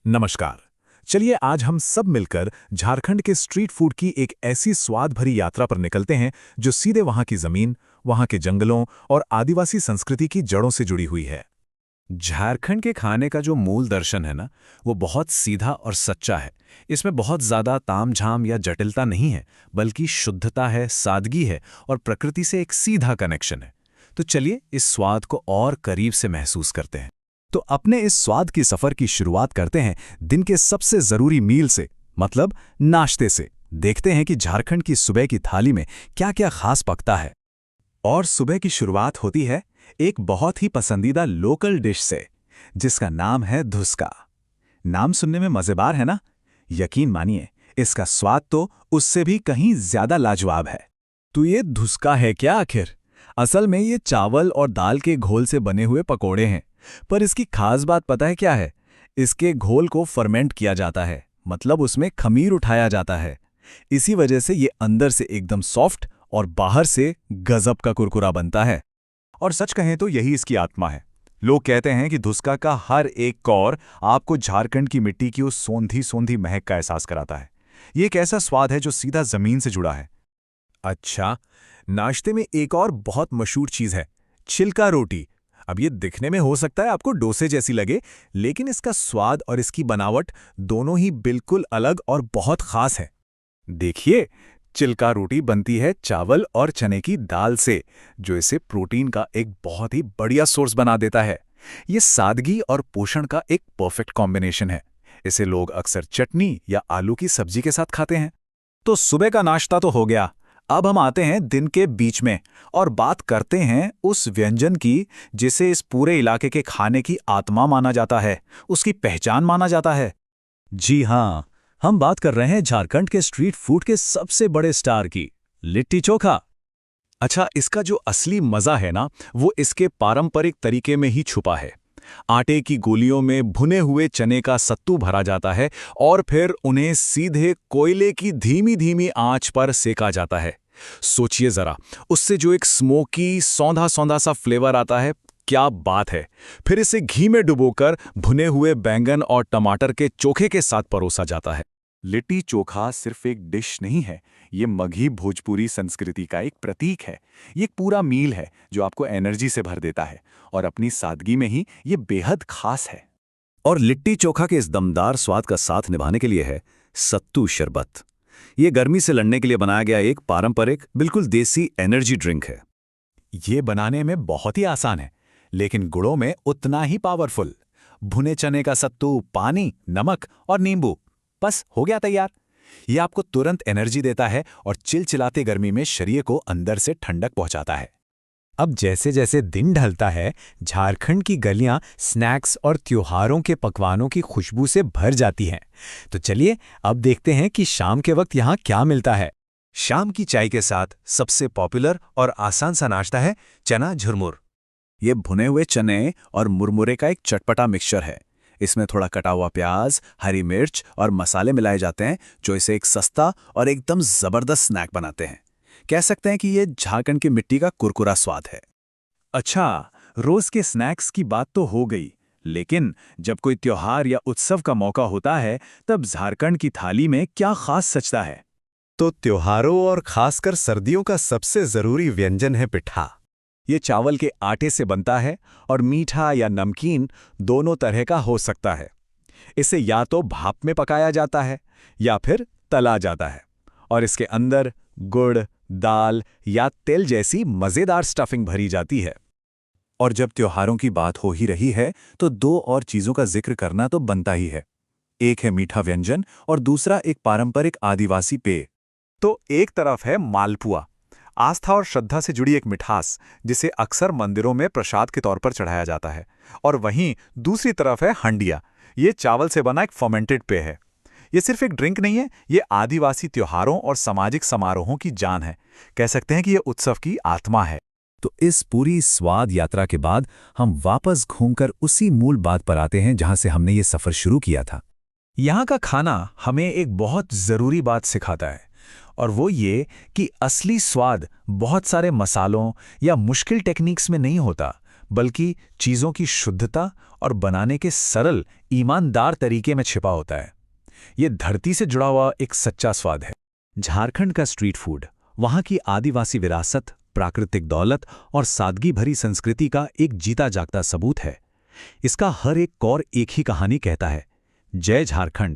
नमस्कार। चलिए आज हम सब मिलकर झारखंड के स्ट्रीट फूड की एक ऐसी स्वाद भरी यात्रा पर निकलते हैं जो सीधे वहां की जमीन, वहां के जंगलों और आदिवासी संस्कृति की जड़ों से जुड़ी हुई है। झारखंड के खाने का जो मूल दर्शन है ना, वो बहुत सीधा और सच्चा है। इसमें बहुत ज़्यादा तामझाम या जटिलता नहीं है, बल्कि शुद्धता है, सादगी है और प्रकृति से एक सीधा कनेक्शन है। तो चलिए इस स्वाद को और करीब से महसूस करते हैं। तो अपने इस स्वाद की सफर की शुरुआत करते हैं दिन के सबसे जरूरी मील से, मतलब नाश्ते से। देखते हैं कि झारखंड की सुबह की थाली में क्या क्या खास पकता है। और सुबह की शुरुआत होती है एक बहुत ही पसंदीदा लोकल डिश से, जिसका नाम है धुसका। नाम सुनने में मजेदार है ना? यकीन मानिए, इसका स्वाद तो उससे भी कहीं ज्यादा लाजवाब है। तो ये धुसका है क्या आखिर? असल में ये चावल और दाल के घोल से बने हुए पकोड़े हैं। पर इसकी खास बात पता है क्या है? इसके घोल को फर्मेंट किया जाता है, मतलब उसमें खमीर उठाया जाता है। इसी वजह से ये अंदर से एकदम सॉफ्ट और बाहर से गजब का कुरकुरा बनता है। और सच कहें तो यही इसकी आत्मा है। लोग कहते हैं कि धुसका का हर एक कौर आपको झारखंड की मिट्टी की उस सोंधी सोंधी महक का एहसास कराता है। ये एक ऐसा स्वाद है जो सीधा जमीन से जुड़ा है। अच्छा, नाश्ते में एक और बहुत मशहूर चीज है, छिलका रोटी। अब ये दिखने में हो सकता है आपको डोसे जैसी लगे, लेकिन इसका स्वाद और इसकी बनावट दोनों ही बिल्कुल अलग और बहुत खास है। देखिए, चिल्का रोटी बनती है चावल और चने की दाल से, जो इसे प्रोटीन का एक बहुत ही बढ़िया सोर्स बना देता है। ये सादगी और पोषण का एक परफेक्ट कॉम्बिनेशन है। इसे लोग अक्सर चटनी या आलू की सब्जी के साथ खाते हैं। तो सुबह का नाश्ता तो हो गया। अब हम आते हैं दिन के बीच में और बात करते हैं उस व्यंजन की जिसे इस पूरे इलाके के खाने की आत्मा माना जाता है, उसकी पहचान माना जाता है। जी हाँ, हम बात कर रहे हैं झारखंड के स्ट्रीट फूड के सबसे बड़े स्टार की, लिट्टी चोखा। अच्छा, इसका जो असली मजा है ना, वो इसके पारंपरिक तरीके में ही छुपा है। आटे की गोलियों में भुने हुए चने का सत्तू भरा जाता है और फिर उन्हें सीधे कोयले की धीमी धीमी आंच पर सेका जाता है। सोचिए जरा, उससे जो एक स्मोकी सौंधा सौंधा सा फ्लेवर आता है, क्या बात है। फिर इसे घी में डुबोकर भुने हुए बैंगन और टमाटर के चोखे के साथ परोसा जाता है। लिट्टी चोखा सिर्फ एक डिश नहीं है, ये मगही भोजपुरी संस्कृति का एक प्रतीक है। ये एक पूरा मील है जो आपको एनर्जी से भर देता है और अपनी सादगी में ही ये बेहद खास है। और लिट्टी चोखा के इस दमदार स्वाद का साथ निभाने के लिए है सत्तू शरबत। ये गर्मी से लड़ने के लिए बनाया गया एक पारंपरिक, बिल्कुल देसी एनर्जी ड्रिंक है। ये बनाने में बहुत ही आसान है, लेकिन गुणों में उतना ही पावरफुल। भुने चने का सत्तू, पानी, नमक और नींबू, बस हो गया तैयार। ये आपको तुरंत एनर्जी देता है और चिलचिलाते गर्मी में शरीर को अंदर से ठंडक पहुंचाता है। अब जैसे जैसे दिन ढलता है, झारखंड की गलियां स्नैक्स और त्योहारों के पकवानों की खुशबू से भर जाती हैं। तो चलिए अब देखते हैं कि शाम के वक्त यहाँ क्या मिलता है। शाम की चाय के साथ सबसे पॉपुलर और आसान सा नाश्ता है चना झुरमुर। ये भुने हुए चने और मुरमुरे का एक चटपटा मिक्सचर है। इसमें थोड़ा कटा हुआ प्याज, हरी मिर्च और मसाले मिलाए जाते हैं, जो इसे एक सस्ता और एकदम जबरदस्त स्नैक बनाते हैं। कह सकते हैं कि ये झारखंड की मिट्टी का कुरकुरा स्वाद है। अच्छा, रोज के स्नैक्स की बात तो हो गई, लेकिन जब कोई त्योहार या उत्सव का मौका होता है, तब झारखंड की थाली में क्या खास सजता है? तो त्योहारों और खासकर सर्दियों का सबसे जरूरी व्यंजन है पिठा। ये चावल के आटे से बनता है और मीठा या नमकीन दोनों तरह का हो सकता है। इसे या तो भाप में पकाया जाता है या फिर तला जाता है और इसके अंदर गुड़, दाल या तेल जैसी मजेदार स्टफिंग भरी जाती है। और जब त्योहारों की बात हो ही रही है, तो दो और चीजों का जिक्र करना तो बनता ही है। एक है मीठा व्यंजन और दूसरा एक पारंपरिक आदिवासी पेय। तो एक तरफ है मालपुआ, आस्था और श्रद्धा से जुड़ी एक मिठास जिसे अक्सर मंदिरों में प्रसाद के तौर पर चढ़ाया जाता है। और वहीं दूसरी तरफ है हंडिया। ये चावल से बना एक फर्मेंटेड पेय है। ये सिर्फ एक ड्रिंक नहीं है, ये आदिवासी त्योहारों और सामाजिक समारोहों की जान है। कह सकते हैं कि ये उत्सव की आत्मा है। तो इस पूरी स्वाद यात्रा के बाद हम वापस घूमकर उसी मूल बात पर आते हैं जहां से हमने ये सफर शुरू किया था। यहाँ का खाना हमें एक बहुत जरूरी बात सिखाता है, और वो ये कि असली स्वाद बहुत सारे मसालों या मुश्किल टेक्निक्स में नहीं होता, बल्कि चीज़ों की शुद्धता और बनाने के सरल, ईमानदार तरीके में छिपा होता है। ये धरती से जुड़ा हुआ एक सच्चा स्वाद है। झारखंड का स्ट्रीट फूड वहाँ की आदिवासी विरासत, प्राकृतिक दौलत और सादगी भरी संस्कृति का एक जीता जागता सबूत है। इसका हर एक कौर एक ही कहानी कहता है, जय झारखंड।